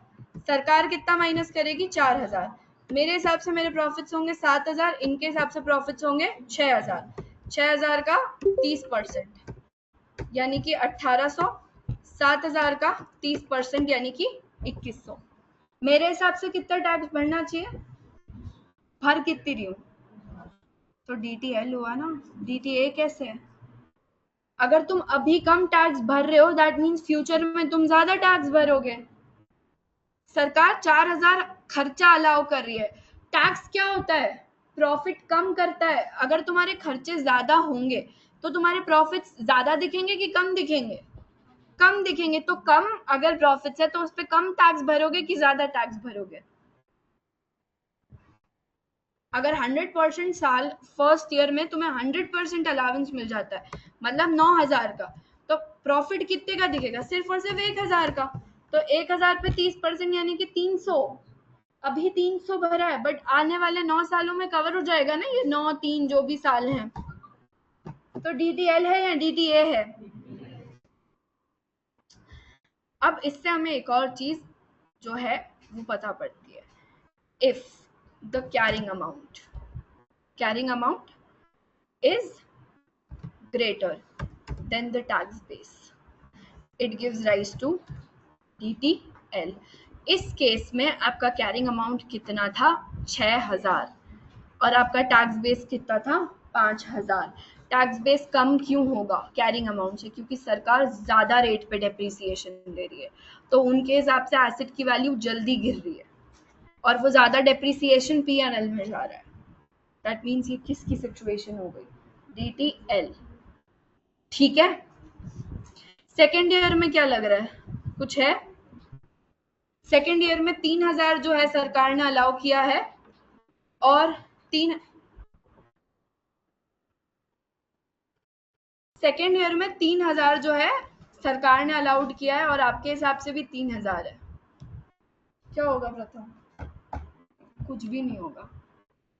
सरकार कितना माइनस करेगी? 4,000। मेरे हिसाब से मेरे प्रॉफिट्स होंगे 7,000, इनके हिसाब से प्रॉफिट्स होंगे 6,000। 6,000 का 30% यानी कि 1,800। 7,000 का 30% यानी कि 2,100। मेरे हिसाब से कितना टैक्स भरना चाहिए? भर कितनी रही हूँ? तो DTL हुआ ना। DTA कैसे है? अगर तुम अभी कम टैक्स भर रहे हो दैट मीन्स फ्यूचर में तुम ज्यादा टैक्स भरोगे। सरकार 4,000 खर्चा अलाउ कर रही है। टैक्स क्या होता है? प्रॉफिट कम करता है। अगर तुम्हारे खर्चे ज्यादा होंगे तो तुम्हारे प्रॉफिट्स ज्यादा दिखेंगे कि कम दिखेंगे? कम दिखेंगे। तो कम अगर प्रॉफिट्स है तो उस पर कम टैक्स भरोगे कि ज्यादा टैक्स भरोगे? अगर 100% साल फर्स्ट ईयर में तुम्हें 100% अलाउंस मिल जाता है, मतलब 9,000 का, तो प्रॉफिट कितने का दिखेगा? सिर्फ और सिर्फ 1,000 का। तो 1,000 पे 30% यानी कि 300। अभी 300 भरा है बट आने वाले 9 सालों में कवर हो जाएगा ना ये 9 3 जो भी साल हैं। तो DTL है या DTA है? अब इससे हमें एक और चीज जो है वो पता पड़ती है। If the carrying amount is greater than the tax base, it gives rise to DTL। इस केस में आपका कैरिंग अमाउंट कितना था? 6,000 और आपका टैक्स बेस कितना था? 5,000। टैक्स बेस कम क्यों होगा कैरिंग अमाउंट से? क्योंकि सरकार ज्यादा रेट पे डेप्रिसिएशन दे रही है, तो उनके हिसाब से एसेट की वैल्यू जल्दी गिर रही है और वो ज्यादा डेप्रिसिएशन PNL में जा रहा है। दैट मीन्स ये किसकी सिचुएशन हो गई? DTL। ठीक है। सेकेंड ईयर में क्या लग रहा है? कुछ है? सेकेंड ईयर में 3,000 जो है सरकार ने अलाउ किया है और सेकेंड ईयर में 3,000 जो है सरकार ने अलाउड किया है और आपके हिसाब से भी 3,000 है। क्या होगा प्रथम? कुछ भी नहीं होगा।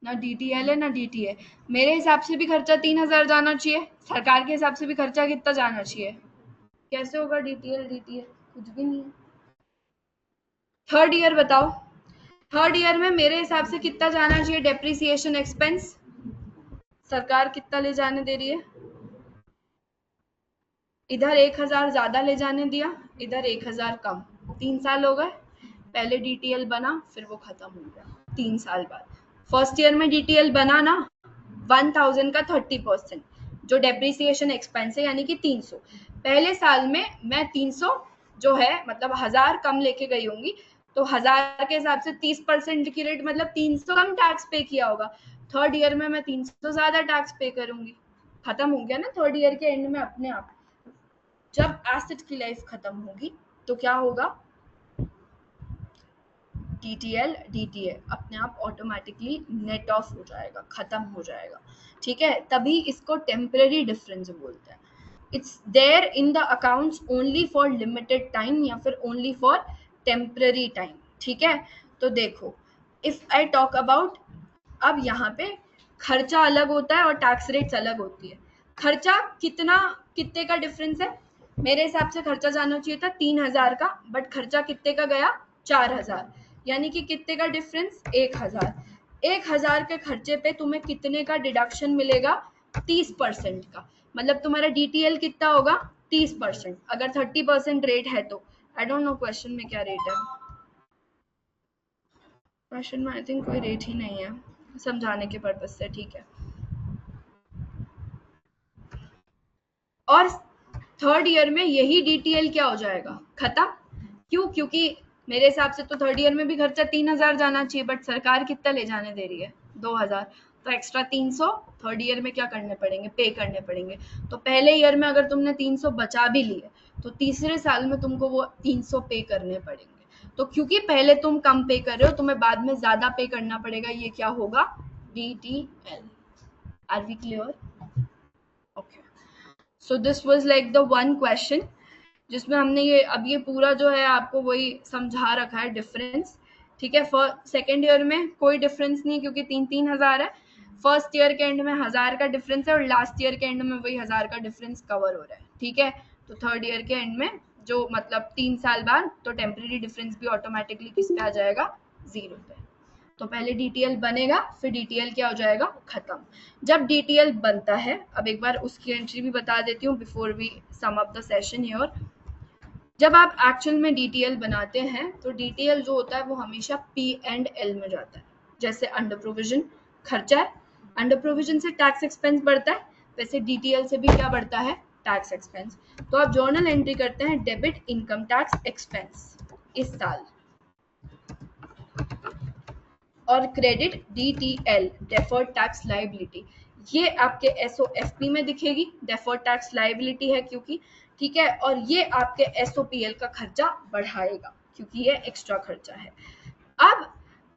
ना DTL है ना DTA। मेरे हिसाब से भी खर्चा 3,000 जाना चाहिए, सरकार के हिसाब से भी खर्चा कितना जाना चाहिए? कैसे होगा DTL DTA? कुछ भी नहीं है। थर्ड ईयर बताओ। थर्ड ईयर में मेरे हिसाब से कितना जाना चाहिए डेप्रिसिएशन एक्सपेंस? सरकार कितना ले जाने दे रही है? इधर 1,000 ज्यादा ले जाने दिया, इधर 1,000 कम। 3 साल हो गए, पहले DTL बना फिर वो खत्म हो गया 3 साल बाद। फर्स्ट ईयर में DTL बना ना 1,000 का 30% जो डेप्रिसिएशन एक्सपेंस है यानी कि 300। पहले साल में मैं 300 जो है मतलब 1,000 कम लेके गई होंगी, तो 1,000 के हिसाब से 30% की रेट मतलब 300 कम टैक्स पे किया होगा। थर्ड ईयर में मैं 300 ज्यादा टैक्स पे करूंगी। खत्म हो गया ना थर्ड ईयर के एंड में अपने आप। जब एसेट की लाइफ खत्म होगी तो क्या होगा? DTL DTA अपने आप ऑटोमेटिकली नेट ऑफ हो जाएगा, खत्म हो जाएगा। ठीक है, तभी इसको टेम्परेरी डिफरेंस बोलते हैं। It's there in the accounts only for limited time या फिर ओनली फॉर टेम्पररी टाइम, ठीक है। तो देखो इफ आई टॉक अबाउट, अब यहाँ पे खर्चा अलग होता है और टैक्स रेट्स अलग होती है। खर्चा कितने का डिफरेंस है, मेरे हिसाब से खर्चा जाना चाहिए था 3,000 का, बट खर्चा कितने का गया 4,000, यानी कि कितने का डिफरेंस 1,000। 1,000 के खर्चे पे तुम्हें कितने का डिडक्शन मिलेगा 30% का, मतलब तुम्हारा DTL कितना होगा 30%, अगर 30% रेट है तो। आई डोंट नो क्वेश्चन में क्या रेट है, क्वेश्चन में आई थिंक कोई रेट ही नहीं है, समझाने के पर्पज से, ठीक है। और थर्ड ईयर में यही DTL क्या हो जाएगा खत्म, क्यों, क्योंकि मेरे हिसाब से तो थर्ड ईयर में भी खर्चा 3,000 जाना चाहिए, बट सरकार कितना ले जाने दे रही है 2,000, तो एक्स्ट्रा 300 थर्ड ईयर में क्या करने पड़ेंगे, पे करने पड़ेंगे। तो पहले ईयर में अगर तुमने 300 बचा भी लिए तो तीसरे साल में तुमको वो 300 पे करने पड़ेंगे। तो क्योंकि पहले तुम कम पे कर रहे हो, तुम्हें बाद में ज्यादा पे करना पड़ेगा, ये क्या होगा DTL। Are we clear? Okay, so this was like the one question जिसमें हमने ये पूरा जो है आपको वही समझा रखा है डिफरेंस, ठीक है। सेकेंड ईयर में कोई डिफरेंस नहीं क्योंकि 3,000 है, फर्स्ट ईयर के एंड में 1,000 का डिफरेंस है और लास्ट ईयर के एंड में वही 1,000 का डिफरेंस कवर हो रहा है, ठीक है। तो थर्ड ईयर के एंड में जो मतलब 3 साल बाद तो टेम्परेरी डिफरेंस भी ऑटोमेटिकली किस पे आ जाएगा 0 पे। तो पहले DTL बनेगा, फिर DTL क्या हो जाएगा खत्म। जब DTL बनता है, अब एक बार उसकी एंट्री भी बता देती हूँ before we sum up the session here. जब आप एक्चुअल में DTL बनाते हैं तो DTL जो होता है वो हमेशा P&L में जाता है। जैसे अंडर प्रोविजन खर्चा है, अंडर प्रोविजन से टैक्स एक्सपेंस बढ़ता है, वैसे DTL से भी क्या बढ़ता है टैक्स एक्सपेंस। तो आप जर्नल एंट्री करते हैं डेबिट इनकम टैक्स एक्सपेंस इस साल, और credit DTL deferred tax liability, ये आपके SOFP में दिखेगी, डेफर्ड टैक्स लायबिलिटी है क्योंकि, ठीक है। और ये आपके SOPL का खर्चा बढ़ाएगा क्योंकि ये एक्स्ट्रा खर्चा है। अब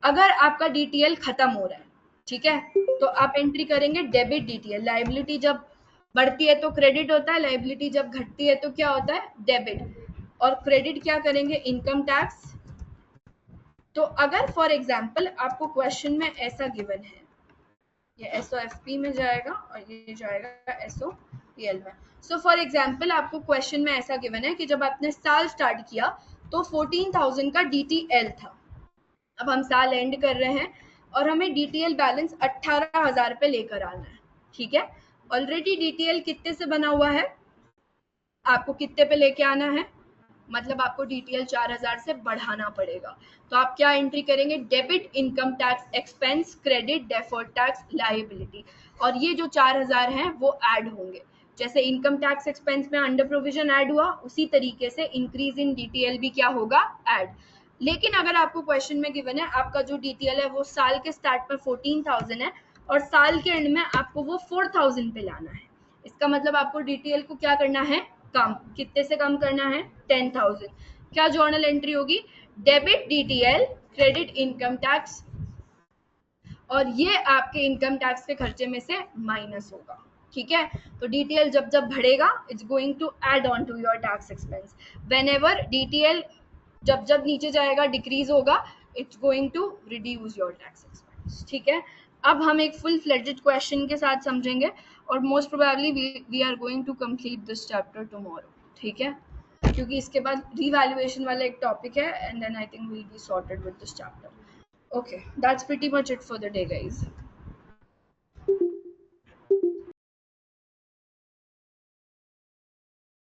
अगर आपका DTL खत्म हो रहा है, ठीक है, तो आप एंट्री करेंगे डेबिट DTL। लायबिलिटी जब बढ़ती है तो क्रेडिट होता है, लायबिलिटी जब घटती है तो क्या होता है डेबिट, और क्रेडिट क्या करेंगे इनकम टैक्स। तो अगर फॉर एग्जाम्पल आपको क्वेश्चन में ऐसा गिवन है, ये SOFP में जाएगा और ये जाएगा SOPL में। सो फॉर एग्जाम्पल आपको क्वेश्चन में ऐसा गिवन है कि जब आपने साल स्टार्ट किया तो 14,000 का DTL था, अब हम साल एंड कर रहे हैं और हमें DTL बैलेंस 18,000 पे लेकर आना है, ठीक है। ऑलरेडी DTL कितने से बना हुआ है, आपको कितने पे लेके आना है, मतलब आपको DTL 4,000 से बढ़ाना पड़ेगा। तो आप क्या एंट्री करेंगे debit income tax expense credit deferred tax liability, और ये जो 4,000 हैं वो ऐड होंगे। जैसे इनकम टैक्स एक्सपेंस में अंडर प्रोविजन ऐड हुआ, उसी तरीके से इंक्रीज इन DTL भी क्या होगा ऐड। लेकिन अगर आपको क्वेश्चन में गिवन है आपका जो DTL है वो साल के स्टार्ट में 14,000 है और साल के एंड में आपको वो 4,000 पे लाना है, इसका मतलब आपको DTL को क्या करना है कम, कितने से कम करना है 10,000। क्या जर्नल एंट्री होगी debit DTL credit income tax, और ये आपके इनकम टैक्स के खर्चे में से माइनस होगा, ठीक है। तो DTL जब जब बढ़ेगा it's going to add on to your tax expense, whenever DTL जब जब नीचे जाएगा डिक्रीज होगा, it's going to reduce your tax expense, ठीक है। अब हम एक फुल फ्लेजेड क्वेश्चन के साथ समझेंगे और most probably we are going to complete this chapter tomorrow, ठीक है, क्योंकि इसके बाद रिवैल्यूएशन वाला एक टॉपिक है and then I think we will be sorted with this chapter. Okay, that's pretty much it for the day, guys.